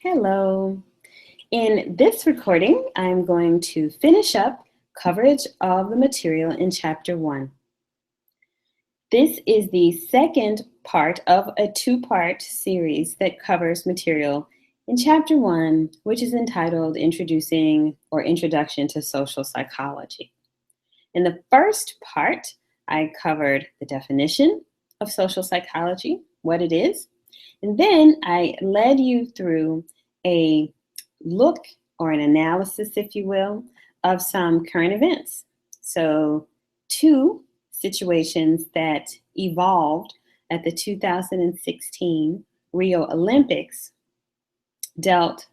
Hello. In this recording, I'm going to finish up coverage of the material in Chapter 1. This is the second part of a two-part series that covers material in Chapter 1, which is entitled Introducing or Introduction to Social Psychology. In the first part, I covered the definition of social psychology, what it is, and then I led you through a look or an analysis, if you will, of some current events. So, two situations that evolved at the 2016 Rio Olympics dealt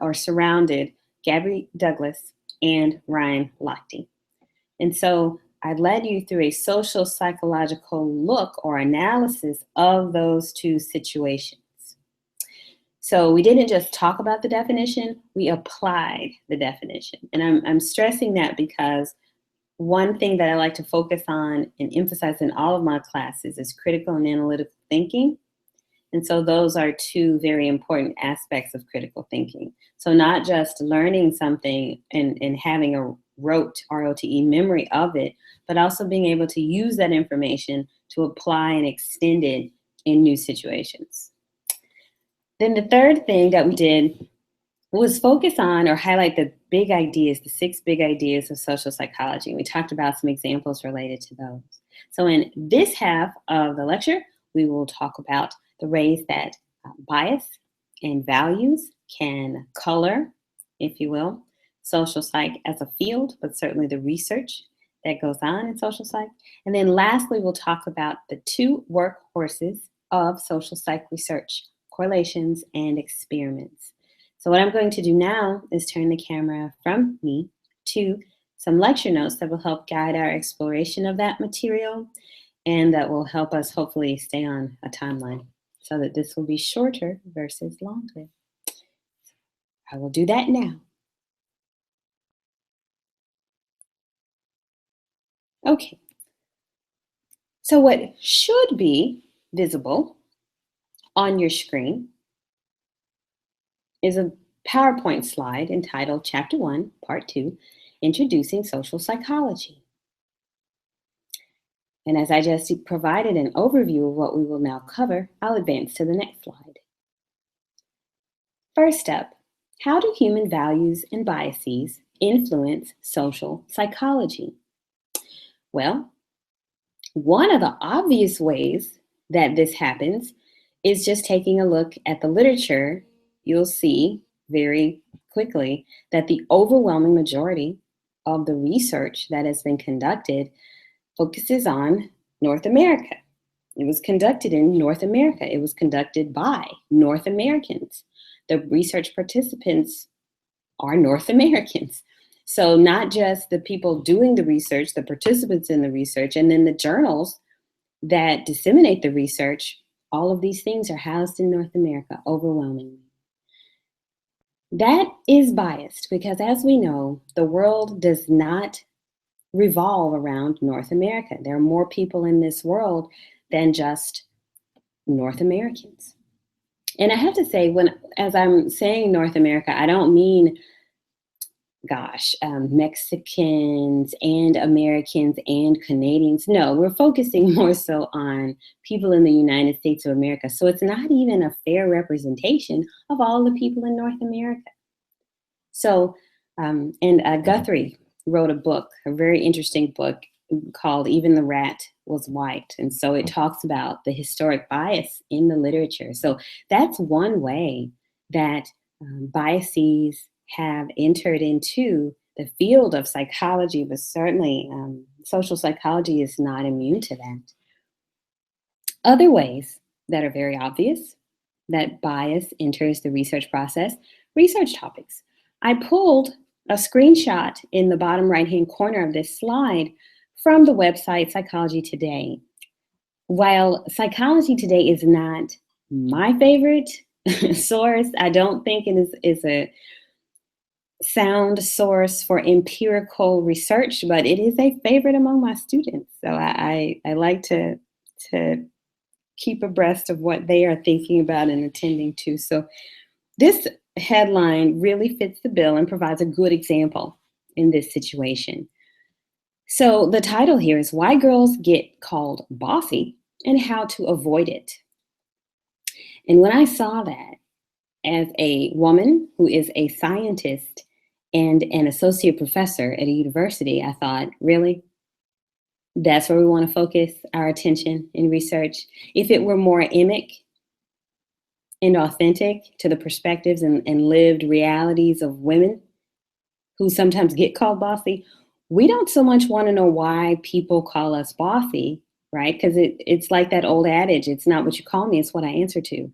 or surrounded Gabby Douglas and Ryan Lochte. And so I led you through a social psychological look or analysis of those two situations. So we didn't just talk about the definition, we applied the definition. And I'm stressing that because one thing that I like to focus on and emphasize in all of my classes is critical and analytical thinking. And so those are two very important aspects of critical thinking. So not just learning something and having a rote, R-O-T-E, memory of it, but also being able to use that information to apply and extend it in new situations. Then the third thing that we did was focus on or highlight the big ideas, the 6 big ideas of social psychology. We talked about some examples related to those. So in this half of the lecture, we will talk about the ways that bias and values can color, if you will, social psych as a field, but certainly the research that goes on in social psych. And then lastly, we'll talk about the 2 workhorses of social psych research, correlations and experiments. So what I'm going to do now is turn the camera from me to some lecture notes that will help guide our exploration of that material and that will help us hopefully stay on a timeline so that this will be shorter versus longer. I will do that now. Okay. So what should be visible on your screen is a PowerPoint slide entitled Chapter 1, Part 2, Introducing Social Psychology. And as I just provided an overview of what we will now cover, I'll advance to the next slide. First up, how do human values and biases influence social psychology? Well, one of the obvious ways that this happens is just taking a look at the literature. You'll see very quickly that the overwhelming majority of the research that has been conducted focuses on North America. It was conducted in North America. It was conducted by North Americans. The research participants are North Americans. So not just the people doing the research, the participants in the research, and then the journals that disseminate the research, all of these things are housed in North America overwhelmingly. That is biased because, as we know, the world does not revolve around North America. There are more people in this world than just North Americans. And I have to say, as I'm saying North America, I don't mean, Mexicans and Americans and Canadians. No, we're focusing more so on people in the United States of America. So it's not even a fair representation of all the people in North America. So, Guthrie wrote a book, a very interesting book called Even the Rat Was White. And so it talks about the historic bias in the literature. So that's one way that biases have entered into the field of psychology, but certainly social psychology is not immune to that. Other ways that are very obvious that bias enters the research process, research topics. I pulled a screenshot in the bottom right-hand corner of this slide from the website Psychology Today. While Psychology Today is not my favorite source, I don't think it is a sound source for empirical research, but it is a favorite among my students. So I like to keep abreast of what they are thinking about and attending to. So this headline really fits the bill and provides a good example in this situation. So the title here is Why Girls Get Called Bossy and How to Avoid It. And when I saw that, as a woman who is a scientist and an associate professor at a university, I thought, really? That's where we want to focus our attention in research. If it were more emic and authentic to the perspectives and lived realities of women who sometimes get called bossy, we don't so much want to know why people call us bossy, right? Because it's like that old adage, it's not what you call me, it's what I answer to.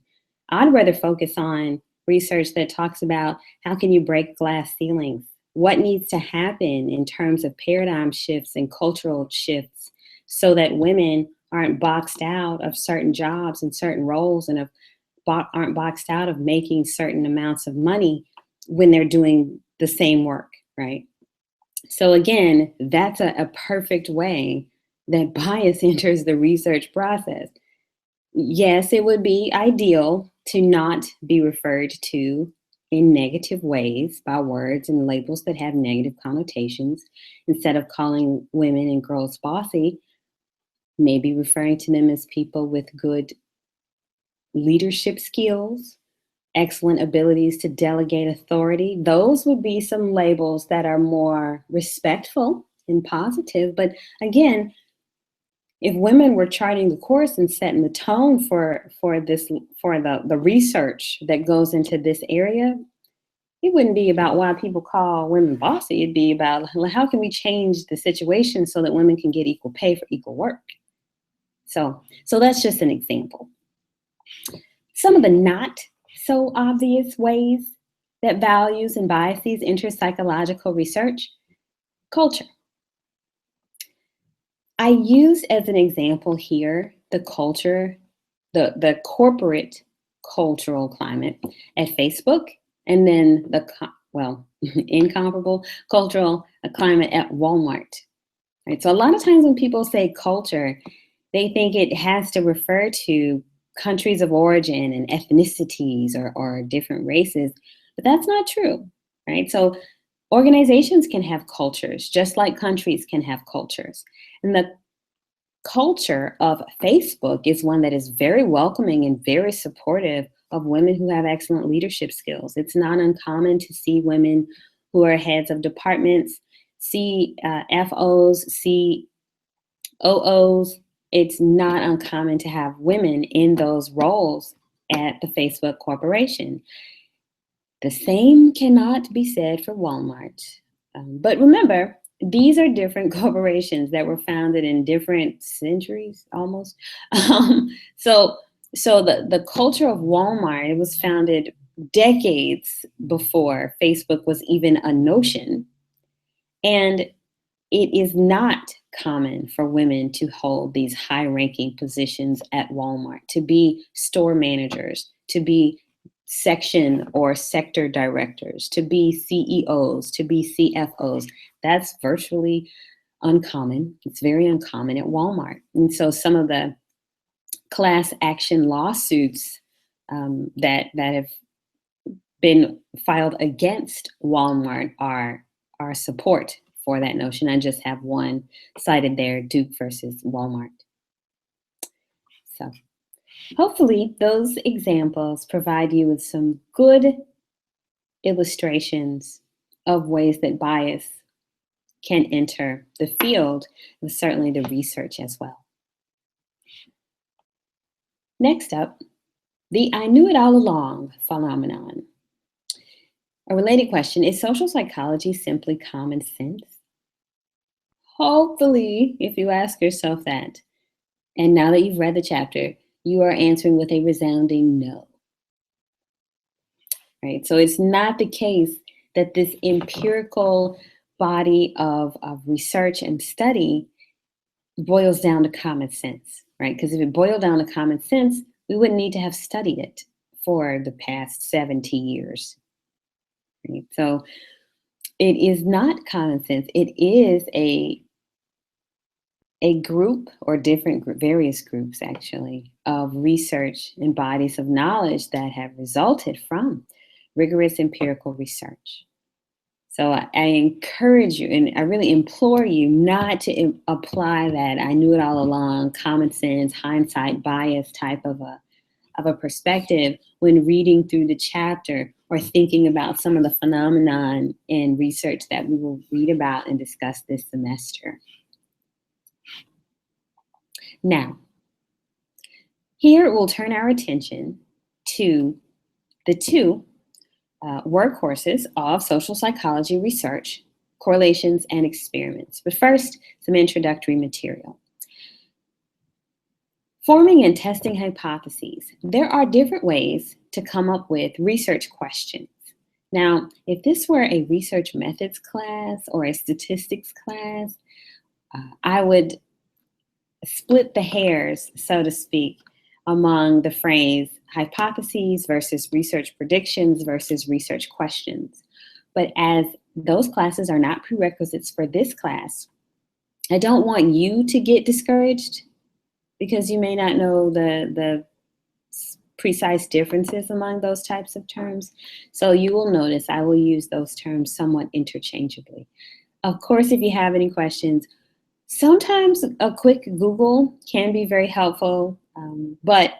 I'd rather focus on research that talks about how can you break glass ceilings? What needs to happen in terms of paradigm shifts and cultural shifts so that women aren't boxed out of certain jobs and certain roles and aren't boxed out of making certain amounts of money when they're doing the same work, right? So again, that's a perfect way that bias enters the research process. Yes, it would be ideal to not be referred to in negative ways by words and labels that have negative connotations. Instead of calling women and girls bossy, maybe referring to them as people with good leadership skills, excellent abilities to delegate authority. Those would be some labels that are more respectful and positive. But again, if women were charting the course and setting the tone for the research that goes into this area, it wouldn't be about why people call women bossy. It'd be about how can we change the situation so that women can get equal pay for equal work. So that's just an example. Some of the not so obvious ways that values and biases enter psychological research: culture. I use as an example here the culture, the corporate cultural climate at Facebook, and then the incomparable cultural climate at Walmart. Right. So a lot of times when people say culture, they think it has to refer to countries of origin and ethnicities or different races, but that's not true, right? So organizations can have cultures just like countries can have cultures. And the culture of Facebook is one that is very welcoming and very supportive of women who have excellent leadership skills. It's not uncommon to see women who are heads of departments, CFOs, COOs. It's not uncommon to have women in those roles at the Facebook corporation. The same cannot be said for Walmart. But remember, these are different corporations that were founded in different centuries almost. So the culture of Walmart, it was founded decades before Facebook was even a notion. And it is not common for women to hold these high-ranking positions at Walmart, to be store managers, to be section or sector directors, to be CEOs, to be CFOs. That's virtually uncommon. It's very uncommon at Walmart. And so some of the class action lawsuits that have been filed against Walmart are support for that notion. I just have one cited there, Duke versus Walmart. So hopefully those examples provide you with some good illustrations of ways that bias can enter the field, and certainly the research as well. Next up, the I knew it all along phenomenon. A related question: is social psychology simply common sense? Hopefully, if you ask yourself that, and now that you've read the chapter, you are answering with a resounding no. Right? So it's not the case that this empirical body of research and study boils down to common sense, right? Because if it boiled down to common sense, we wouldn't need to have studied it for the past 70 years. Right? So it is not common sense. It is a group or various groups actually of research and bodies of knowledge that have resulted from rigorous empirical research. So I encourage you, and I really implore you not to apply that I knew it all along, common sense, hindsight bias type of a perspective when reading through the chapter or thinking about some of the phenomenon and research that we will read about and discuss this semester. Now, here we'll turn our attention to the two workhorses of social psychology research, correlations and experiments. But first, some introductory material. Forming and testing hypotheses. There are different ways to come up with research questions. Now, if this were a research methods class or a statistics class, I would split the hairs, so to speak, among the phrase hypotheses versus research predictions versus research questions. But as those classes are not prerequisites for this class, I don't want you to get discouraged because you may not know the precise differences among those types of terms. So you will notice I will use those terms somewhat interchangeably. Of course, if you have any questions, sometimes a quick Google can be very helpful, but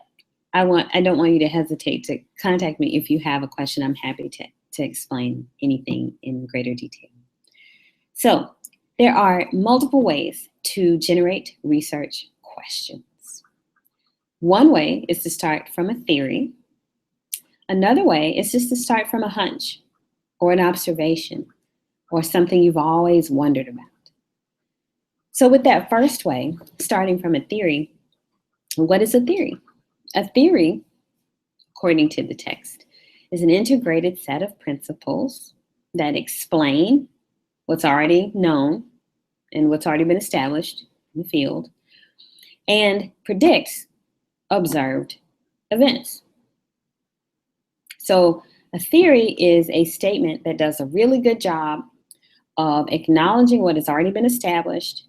I don't want you to hesitate to contact me if you have a question. I'm happy to explain anything in greater detail. So there are multiple ways to generate research questions. One way is to start from a theory. Another way is just to start from a hunch or an observation or something you've always wondered about. So with that first way, starting from a theory, what is a theory? A theory, according to the text, is an integrated set of principles that explain what's already known and what's already been established in the field and predicts observed events. So a theory is a statement that does a really good job of acknowledging what has already been established.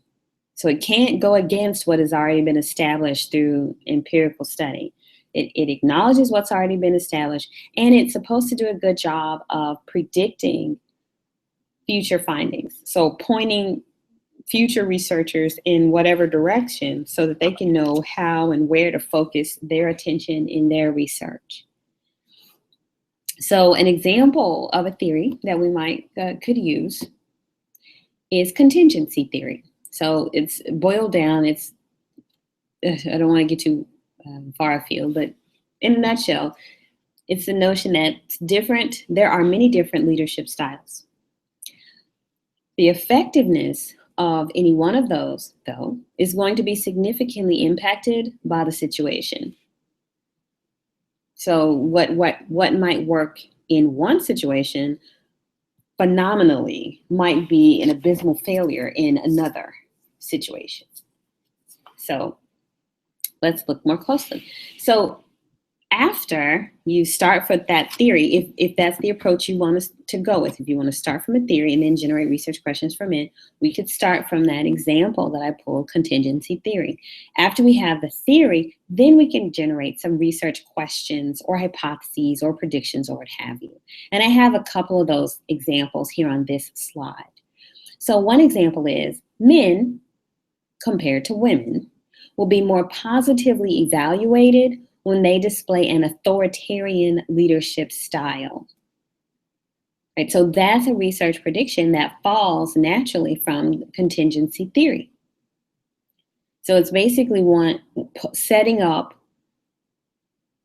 So it can't go against what has already been established through empirical study. It acknowledges what's already been established, and it's supposed to do a good job of predicting future findings. So pointing future researchers in whatever direction so that they can know how and where to focus their attention in their research. So an example of a theory that we could use is contingency theory. So it's boiled down, I don't want to get too far afield, but in a nutshell, it's the notion that there are many different leadership styles. The effectiveness of any one of those, though, is going to be significantly impacted by the situation. So what might work in one situation phenomenally might be an abysmal failure in another situation. So let's look more closely. So after you start for that theory, if that's the approach you want us to go with, if you want to start from a theory and then generate research questions from it, we could start from that example that I pulled, contingency theory. After we have the theory, then we can generate some research questions or hypotheses or predictions or what have you. And I have a couple of those examples here on this slide. So one example is men compared to women will be more positively evaluated when they display an authoritarian leadership style. Right, so that's a research prediction that falls naturally from contingency theory. So it's basically setting up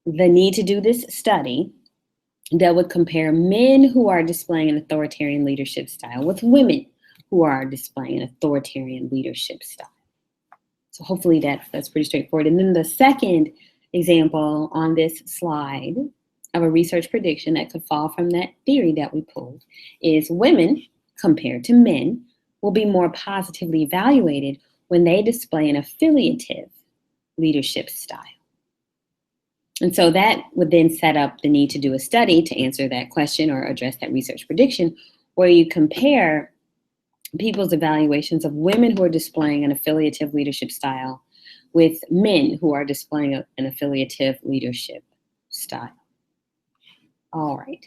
the need to do this study that would compare men who are displaying an authoritarian leadership style with women who are displaying an authoritarian leadership style. So hopefully that's pretty straightforward. And then the second example on this slide of a research prediction that could fall from that theory that we pulled is women compared to men will be more positively evaluated when they display an affiliative leadership style. And so that would then set up the need to do a study to answer that question or address that research prediction, where you compare people's evaluations of women who are displaying an affiliative leadership style with men who are displaying an affiliative leadership style. All right.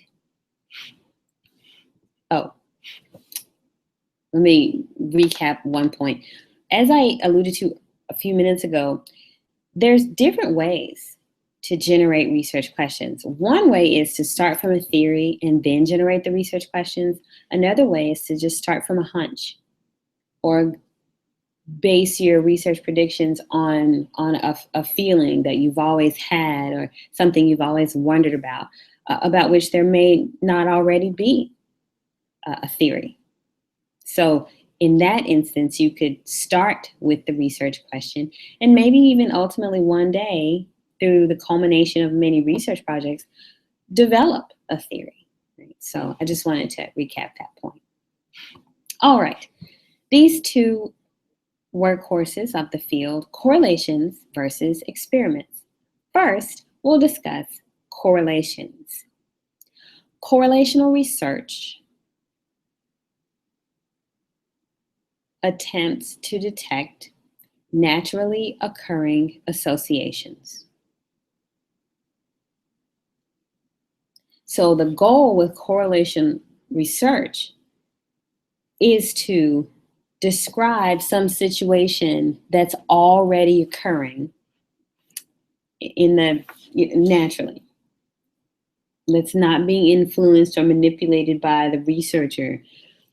Oh, let me recap one point. As I alluded to a few minutes ago, there's different ways to generate research questions. One way is to start from a theory and then generate the research questions. Another way is to just start from a hunch or base your research predictions on a feeling that you've always had or something you've always wondered about which there may not already be a theory. So in that instance, you could start with the research question and maybe even ultimately one day, through the culmination of many research projects, develop a theory. Right? So I just wanted to recap that point. All right. These two workhorses of the field, correlations versus experiments. First, we'll discuss correlations. Correlational research attempts to detect naturally occurring associations. So the goal with correlation research is to describe some situation that's already occurring naturally. That's not being influenced or manipulated by the researcher.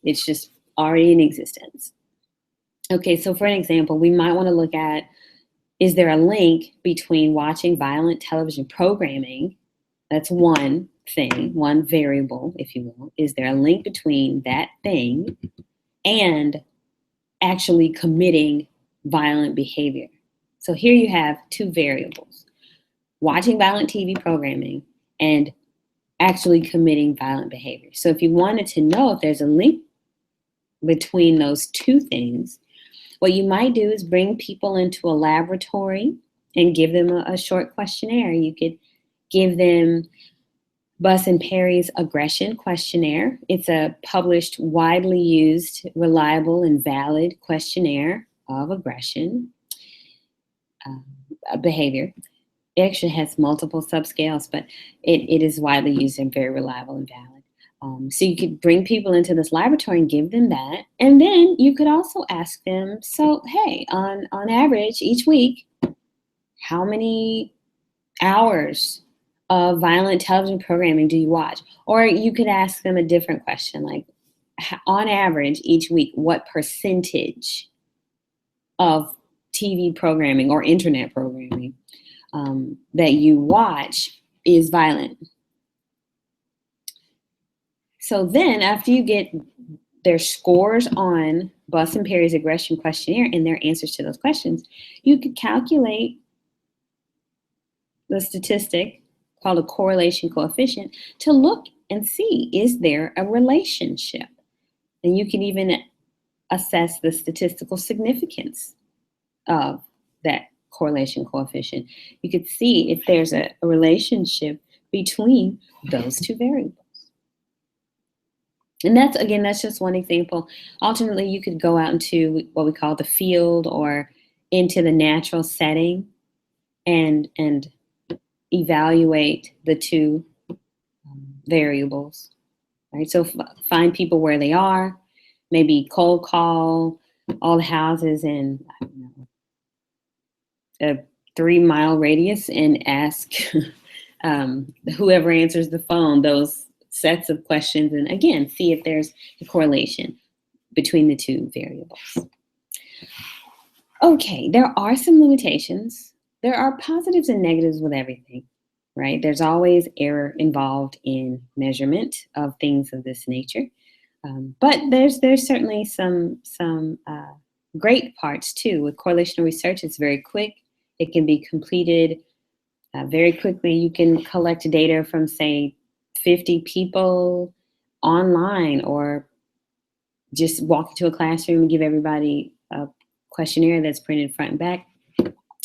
It's just already in existence. Okay, so for an example, we might want to look at, is there a link between watching violent television programming? That's one thing, one variable, if you will. Is there a link between that thing and actually committing violent behavior? So here you have two variables: watching violent TV programming and actually committing violent behavior. So if you wanted to know if there's a link between those two things, what you might do is bring people into a laboratory and give them a short questionnaire. You could give them Buss and Perry's aggression questionnaire. It's a published, widely used, reliable, and valid questionnaire of aggression behavior. It actually has multiple subscales, but it is widely used and very reliable and valid. So you could bring people into this laboratory and give them that. And then you could also ask them, so, hey, on average, each week, how many hours of violent television programming do you watch? Or you could ask them a different question, like, on average, each week, what percentage of TV programming or internet programming that you watch is violent? So then after you get their scores on Buss and Perry's aggression questionnaire and their answers to those questions, you could calculate the statistic called a correlation coefficient to look and see, is there a relationship? And you can even assess the statistical significance of that correlation coefficient. You could see if there's a relationship between those two variables. And that's just one example. Alternately, you could go out into what we call the field or into the natural setting and evaluate the two variables, right? So find people where they are, maybe cold call all the houses in, I don't know, a 3-mile radius and ask whoever answers the phone those sets of questions, and again, see if there's a correlation between the two variables. Okay, there are some limitations. There are positives and negatives with everything, right? There's always error involved in measurement of things of this nature. But there's certainly some great parts too. With correlational research, it's very quick. It can be completed very quickly. You can collect data from, say, 50 people online, or just walk into a classroom and give everybody a questionnaire that's printed front and back,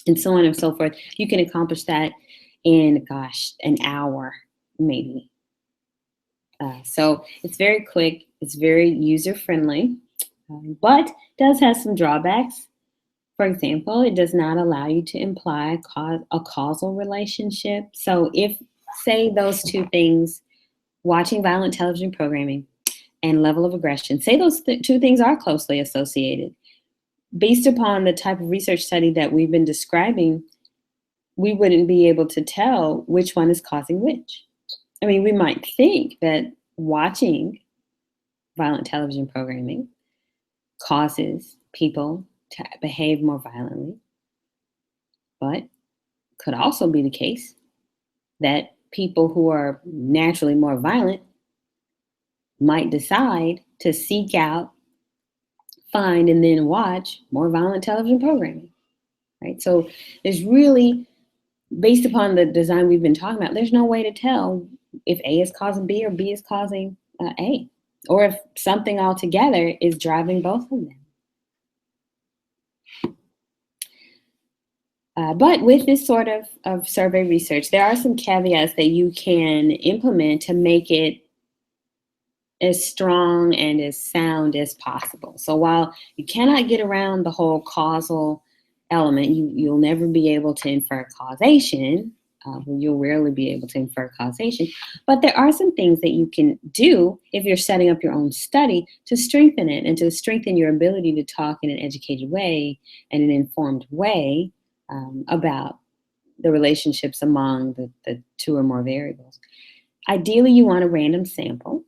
and so on and so forth. You can accomplish that in, an hour, maybe. So it's very quick. It's very user-friendly, but does have some drawbacks. For example, it does not allow you to imply a causal relationship. So if, say, those two things watching violent television programming, and level of aggression. Say those two things are closely associated. Based upon the type of research study that we've been describing, we wouldn't be able to tell which one is causing which. I mean, we might think that watching violent television programming causes people to behave more violently, but could also be the case that people who are naturally more violent might decide to seek out, find, and then watch more violent television programming, right? So there's really, based upon the design we've been talking about, there's no way to tell if A is causing B or B is causing A, or if something altogether is driving both of them. But with this sort of survey research, there are some caveats that you can implement to make it as strong and as sound as possible. So while you cannot get around the whole causal element, you'll never be able to infer causation. You'll rarely be able to infer causation. But there are some things that you can do if you're setting up your own study to strengthen it and to strengthen your ability to talk in an educated way and an informed way about the relationships among the two or more variables. Ideally, you want a random sample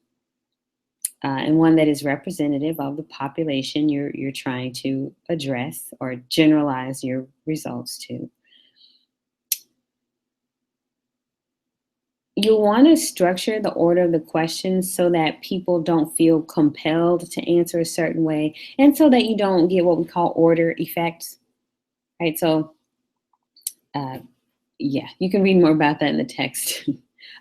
and one that is representative of the population you're trying to address or generalize your results to. You'll want to structure the order of the questions so that people don't feel compelled to answer a certain way, and so that you don't get what we call order effects, right? So, yeah, you can read more about that in the text.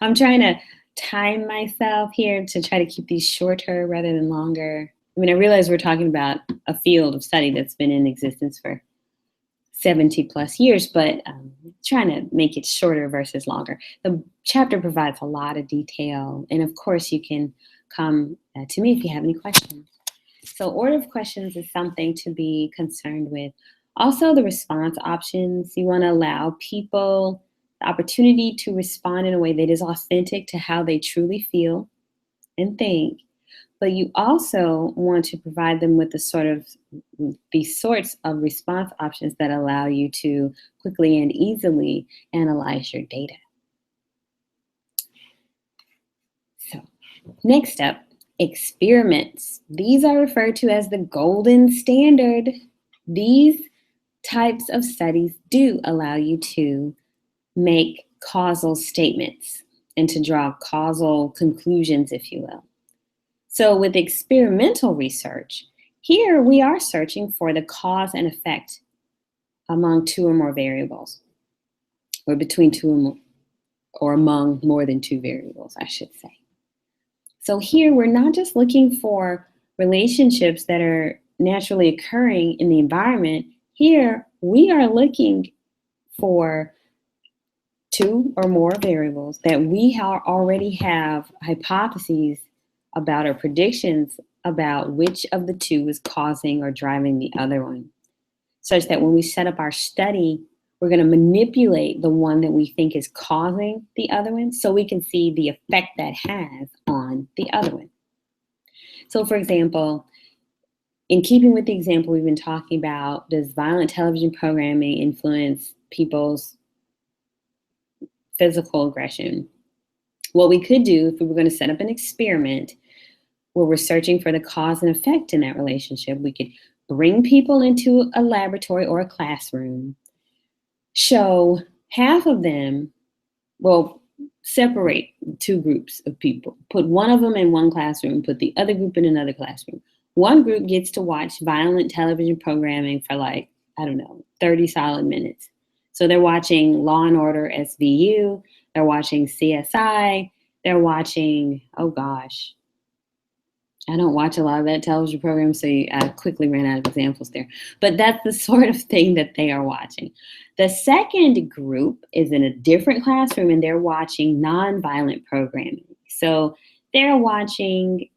I'm trying to time myself here to try to keep these shorter rather than longer. I mean, I realize we're talking about a field of study that's been in existence for 70 plus years, but trying to make it shorter versus longer. The chapter provides a lot of detail, and of course you can come to me if you have any questions. So order of questions is something to be concerned with. Also, the response options. You want to allow people the opportunity to respond in a way that is authentic to how they truly feel and think. But you also want to provide them with these sorts of response options that allow you to quickly and easily analyze your data. So, next up, experiments. These are referred to as the golden standard. These types of studies do allow you to make causal statements and to draw causal conclusions, if you will. So with experimental research, here we are searching for the cause and effect among two or more variables, or between two or among more than two variables, I should say. So here we're not just looking for relationships that are naturally occurring in the environment. Here we are looking for two or more variables that we already have hypotheses about or predictions about which of the two is causing or driving the other one, such that when we set up our study, we're going to manipulate the one that we think is causing the other one so we can see the effect that has on the other one. So for example, in keeping with the example we've been talking about, does violent television programming influence people's physical aggression? What we could do if we were going to set up an experiment where we're searching for the cause and effect in that relationship, we could bring people into a laboratory or a classroom, show half of them, well, separate two groups of people, put one of them in one classroom, put the other group in another classroom. One group gets to watch violent television programming for 30 solid minutes. So they're watching Law and Order SVU, they're watching CSI, they're watching, oh gosh, I don't watch a lot of that television program, so I quickly ran out of examples there. But that's the sort of thing that they are watching. The second group is in a different classroom, and they're watching nonviolent programming. So they're watching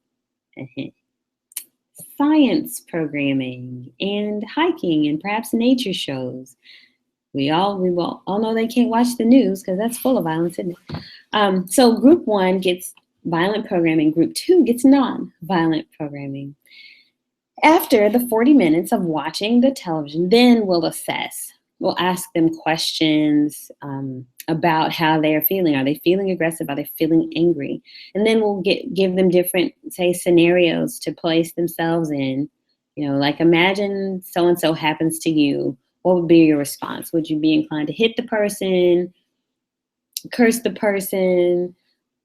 science programming and hiking and perhaps nature shows. We all know they can't watch the news because that's full of violence, isn't it? So group one gets violent programming. Group 2 gets non-violent programming. After the 40 minutes of watching the television, then we'll assess. We'll ask them questions about how they are feeling. Are they feeling aggressive? Are they feeling angry? And then we'll give them different, say, scenarios to place themselves in. Like imagine so-and-so happens to you. What would be your response? Would you be inclined to hit the person, curse the person,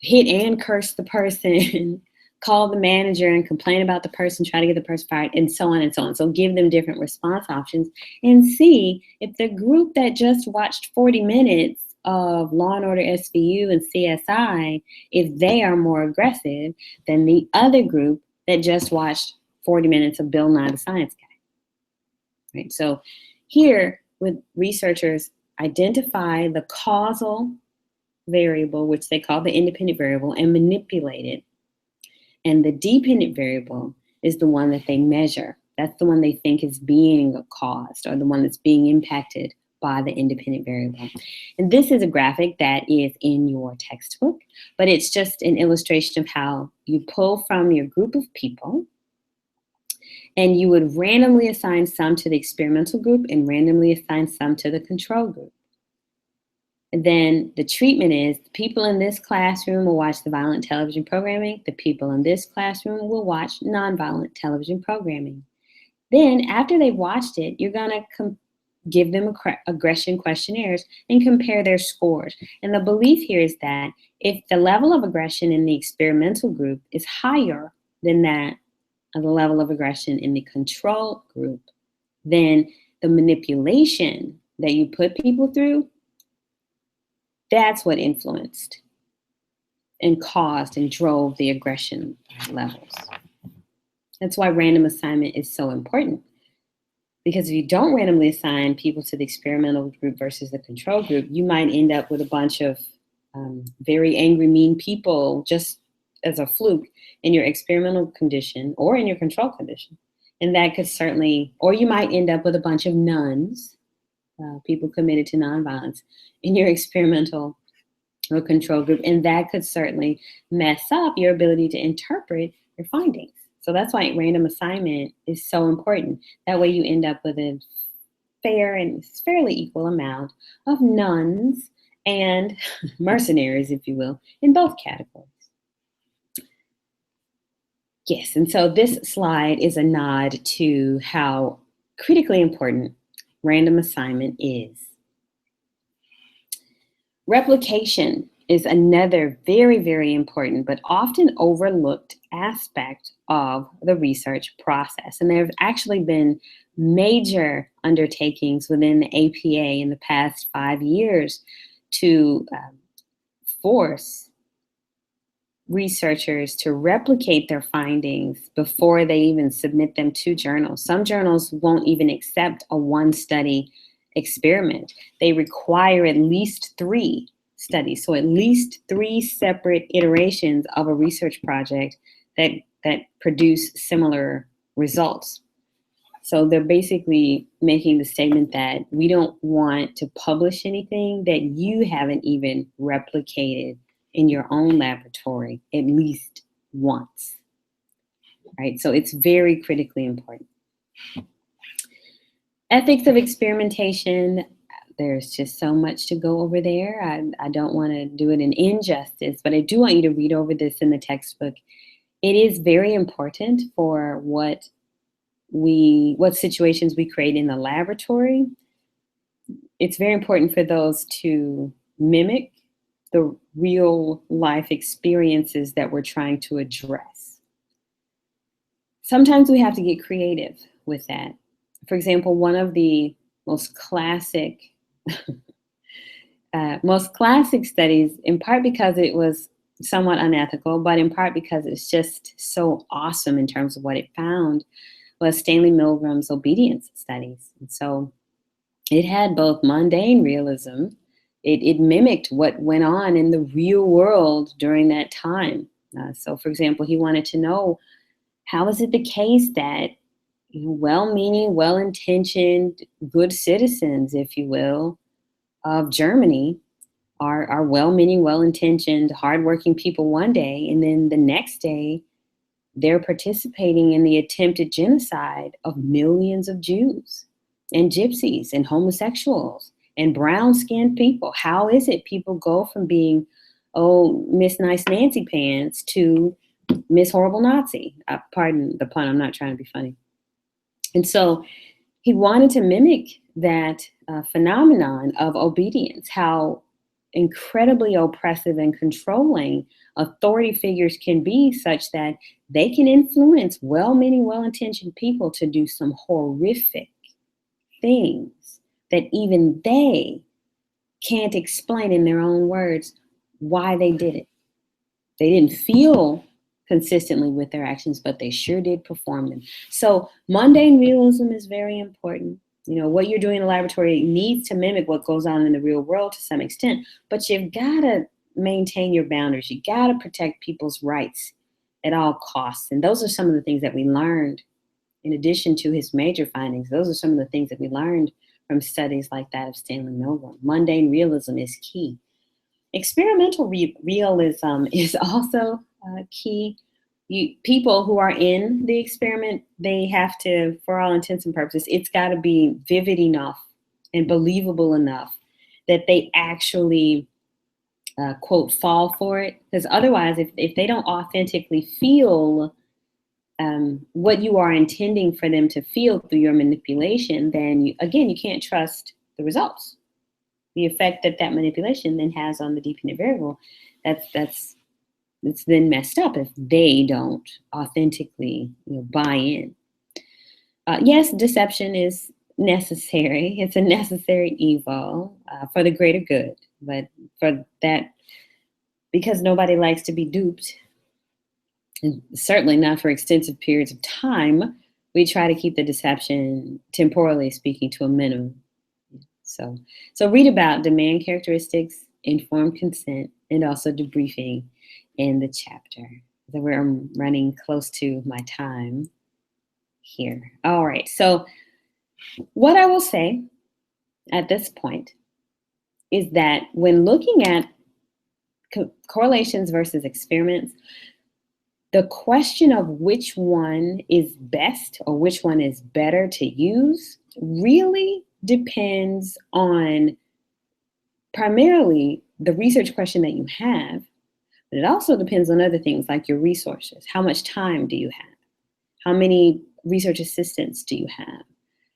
hit and curse the person, call the manager and complain about the person, try to get the person fired, and so on and so on. So give them different response options and see if the group that just watched 40 minutes of Law and Order SVU and CSI, if they are more aggressive than the other group that just watched 40 minutes of Bill Nye the Science Guy. Right? So here, with researchers identify the causal variable, which they call the independent variable, and manipulate it. And the dependent variable is the one that they measure. That's the one they think is being caused, or the one that's being impacted by the independent variable. And this is a graphic that is in your textbook, but it's just an illustration of how you pull from your group of people, and you would randomly assign some to the experimental group and randomly assign some to the control group. And then the treatment is the people in this classroom will watch the violent television programming. The people in this classroom will watch nonviolent television programming. Then after they've watched it, you're going to give them aggression questionnaires and compare their scores. And the belief here is that if the level of aggression in the experimental group is higher than that of the level of aggression in the control group, then the manipulation that you put people through, that's what influenced and caused and drove the aggression levels. That's why random assignment is so important. Because if you don't randomly assign people to the experimental group versus the control group, you might end up with a bunch of very angry, mean people just as a fluke in your experimental condition or in your control condition. And that could certainly, or you might end up with a bunch of nuns, people committed to nonviolence, in your experimental or control group. And that could certainly mess up your ability to interpret your findings. So that's why random assignment is so important. That way you end up with a fair and fairly equal amount of nuns and mercenaries, if you will, in both categories. Yes, and so this slide is a nod to how critically important random assignment is. Replication is another very, very important but often overlooked aspect of the research process. And there have actually been major undertakings within the APA in the past 5 years to force researchers to replicate their findings before they even submit them to journals. Some journals won't even accept a one-study experiment. They require at least 3 studies, so at least 3 separate iterations of a research project that produce similar results. So they're basically making the statement that we don't want to publish anything that you haven't even replicated in your own laboratory at least once, right? So it's very critically important. Ethics of experimentation, there's just so much to go over there. I don't want to do it an injustice, but I do want you to read over this in the textbook. It is very important for what situations we create in the laboratory. It's very important for those to mimic the real life experiences that we're trying to address. Sometimes we have to get creative with that. For example, one of the most classic studies, in part because it was somewhat unethical, but in part because it's just so awesome in terms of what it found, was Stanley Milgram's obedience studies. And so it had both mundane realism. It mimicked what went on in the real world during that time. So, for example, he wanted to know, how is it the case that well-meaning, well-intentioned, good citizens, if you will, of Germany are well-meaning, well-intentioned, hardworking people one day, and then the next day they're participating in the attempted genocide of millions of Jews and gypsies and homosexuals and brown-skinned people. How is it people go from being, oh, Miss Nice Nancy Pants to Miss Horrible Nazi? Pardon the pun, I'm not trying to be funny. And so he wanted to mimic that phenomenon of obedience, how incredibly oppressive and controlling authority figures can be, such that they can influence well-meaning, well-intentioned people to do some horrific things that even they can't explain in their own words why they did it. They didn't feel consistently with their actions, but they sure did perform them. So mundane realism is very important. You know, what you're doing in the laboratory needs to mimic what goes on in the real world to some extent, but you've got to maintain your boundaries. You got to protect people's rights at all costs. And those are some of the things that we learned in addition to his major findings. Those are some of the things that we learned from studies like that of Stanley Milgram. Mundane realism is key. Experimental realism is also key. People who are in the experiment, they have to, for all intents and purposes, it's got to be vivid enough and believable enough that they actually, quote, fall for it. Because otherwise, if they don't authentically feel what you are intending for them to feel through your manipulation, then you can't trust the results. The effect that manipulation then has on the dependent variable, that's then messed up if they don't authentically buy in. Yes, deception is necessary. It's a necessary evil for the greater good. But for that, because nobody likes to be duped, and certainly not for extensive periods of time, we try to keep the deception, temporally speaking, to a minimum. So read about demand characteristics, informed consent, and also debriefing in the chapter. So we're running close to my time here. All right. So what I will say at this point is that when looking at correlations versus experiments, the question of which one is best or which one is better to use really depends on primarily the research question that you have, but it also depends on other things like your resources. How much time do you have? How many research assistants do you have?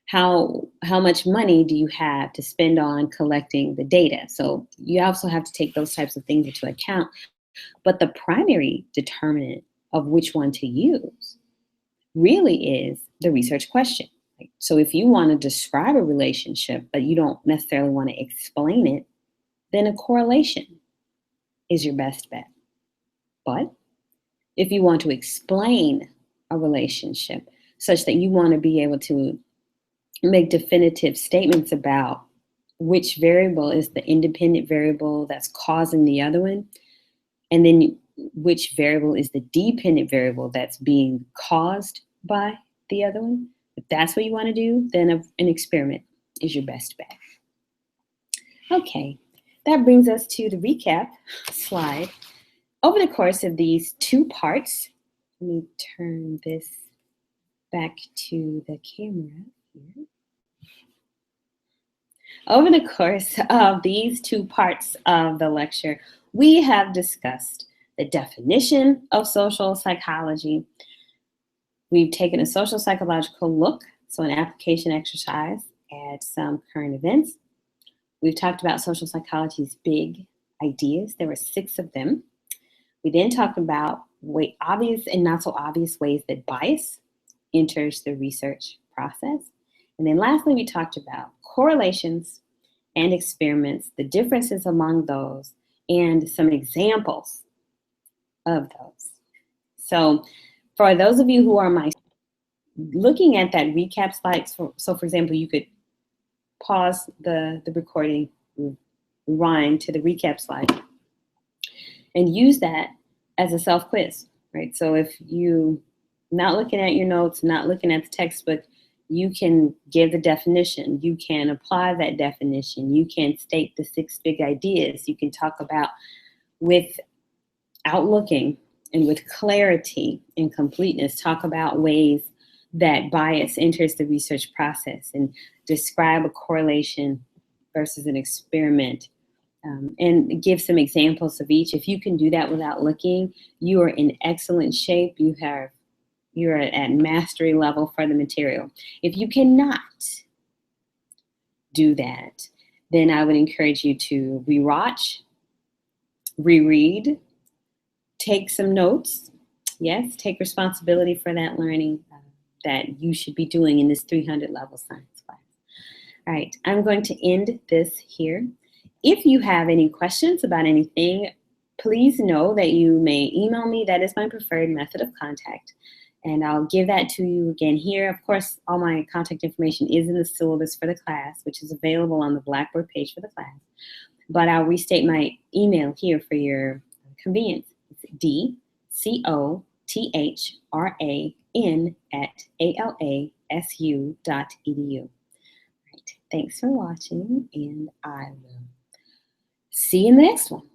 How much money do you have to spend on collecting the data? So you also have to take those types of things into account. But the primary determinant of which one to use really is the research question. So if you want to describe a relationship, but you don't necessarily want to explain it, then a correlation is your best bet. But if you want to explain a relationship such that you want to be able to make definitive statements about which variable is the independent variable that's causing the other one, and then which variable is the dependent variable that's being caused by the other one, if that's what you want to do, then an experiment is your best bet. Okay, that brings us to the recap slide. Over the course of these two parts, let me turn this back to the camera here. Over the course of these two parts of the lecture, we have discussed the definition of social psychology. We've taken a social psychological look, so an application exercise at some current events. We've talked about social psychology's big ideas. There were 6 of them. We then talked about obvious and not so obvious ways that bias enters the research process. And then lastly, we talked about correlations and experiments, the differences among those, and some examples of those. So for those of you who are looking at that recap slide, so for example, you could pause the recording, rewind to the recap slide, and use that as a self-quiz, right? So if you not looking at your notes, not looking at the textbook, You can give the definition. You can apply that definition. You can state the 6 big ideas. You can talk about without looking and with clarity and completeness, talk about ways that bias enters the research process and describe a correlation versus an experiment, and give some examples of each. If you can do that without looking, you are in excellent shape. You're at mastery level for the material. If you cannot do that, then I would encourage you to rewatch, reread, take some notes. Yes, take responsibility for that learning that you should be doing in this 300 level science class. All right, I'm going to end this here. If you have any questions about anything, please know that you may email me. That is my preferred method of contact. And I'll give that to you again here. Of course, all my contact information is in the syllabus for the class, which is available on the Blackboard page for the class. But I'll restate my email here for your convenience. It's dcottran@alasu.edu. Right. Thanks for watching, and I will see you in the next one.